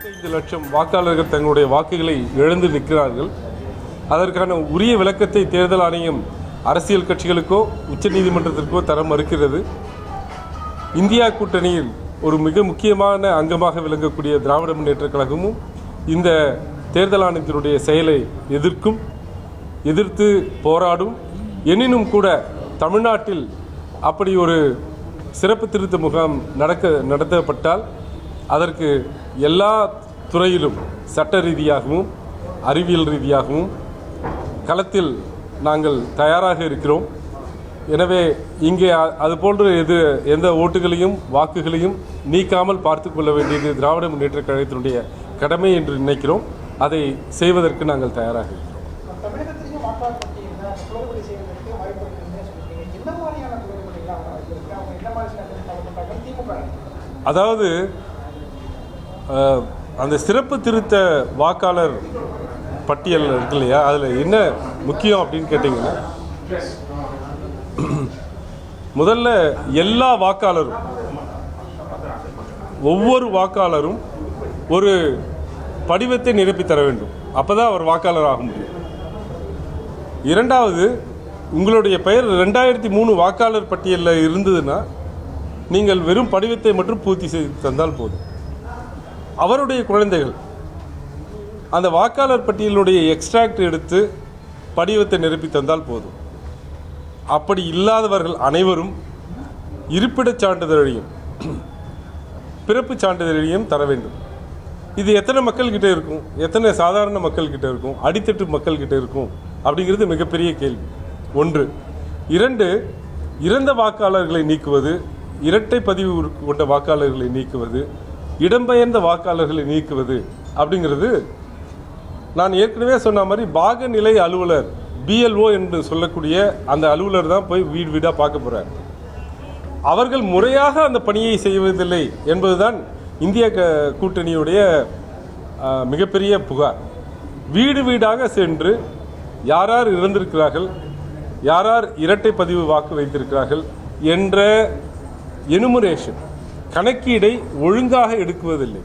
5 லட்சம் வாக்காளர்கள் தங்களுடைய வாக்குகளை இழந்து நிற்கிறார்கள். அதற்கான உரிய விளக்கத்தை தேர்தல் ஆணையம் அரசியல் கட்சிகளுக்கோ உச்சநீதிமன்றத்திற்கோ தர மறுக்கிறது. இந்தியா கூட்டணியில் ஒரு மிக முக்கியமான அங்கமாக விளங்கக்கூடிய திராவிட முன்னேற்றக் கழகமும் இந்த தேர்தல் ஆணையத்தினுடைய செயலை எதிர்த்து போராடும். எனினும் கூட தமிழ்நாட்டில் அப்படி ஒரு சிறப்பு திருத்த முகாம் நடத்தப்பட்டால் அதற்கு எல்லா துறையிலும் சட்ட ரீதியாகவும் அறிவியல் ரீதியாகவும் களத்தில் நாங்கள் தயாராக இருக்கிறோம். எனவே இங்கே அதுபோன்று எந்த ஓட்டுகளையும் வாக்குகளையும் நீக்காமல் பார்த்து கொள்ள வேண்டியது திராவிட முன்னேற்றக் கழகத்தினுடைய கடமை என்று நினைக்கிறோம். அதை செய்வதற்கு நாங்கள் தயாராக இருக்கிறோம். அதாவது அந்த சிறப்பு திருத்த வாக்காளர் பட்டியல் இருக்கு இல்லையா, அதில் என்ன முக்கியம் அப்படின்னு கேட்டிங்கன்னா, முதல்ல எல்லா வாக்காளரும் ஒவ்வொரு வாக்காளரும் ஒரு படிவத்தை நிரப்பி தர வேண்டும். அப்போ தான் அவர் வாக்காளர் ஆக முடியும். இரண்டாவது, உங்களுடைய பெயர் 2003 வாக்காளர் பட்டியலில் இருந்ததுன்னா நீங்கள் வெறும் படிவத்தை மட்டும் பூர்த்தி செய்து தந்தால் போதும். அவருடைய குழந்தைகள் அந்த வாக்காளர் பட்டியலுடைய எக்ஸ்ட்ராக்ட் எடுத்து படிவத்தை நிரப்பி தந்தால் போதும். அப்படி இல்லாதவர்கள் அனைவரும் இருப்பிடச் சான்றிதழையும் பிறப்பு சான்றிதழையும் தர வேண்டும். இது எத்தனை மக்கள்கிட்ட இருக்கும், எத்தனை சாதாரண மக்கள்கிட்ட இருக்கும், அடித்தட்டு மக்கள்கிட்ட இருக்கும் அப்படிங்கிறது மிகப்பெரிய கேள்வி. 1. 2, இறந்த வாக்காளர்களை நீக்குவது, இரட்டை பதிவு கொண்ட வாக்காளர்களை நீக்குவது, இடம்பெயர்ந்த வாக்காளர்களை நீக்குவது அப்படிங்கிறது நான் ஏற்கனவே சொன்ன மாதிரி பாகநிலை அலுவலர் BLO என்று சொல்லக்கூடிய அந்த அலுவலர் தான் போய் வீடு வீடாக பார்க்க போகிறார். அவர்கள் முறையாக அந்த பணியை செய்வதில்லை என்பதுதான் இந்திய கூட்டணியுடைய மிகப்பெரிய புகார். வீடு வீடாக சென்று யார் யார் இறந்திருக்கிறார்கள், யார் யார் இரட்டை பதிவு வாக்கு வைத்திருக்கிறார்கள் என்ற எனுமரேஷன் கணக்கீடை ஒழுங்காக எடுக்குவதில்லை.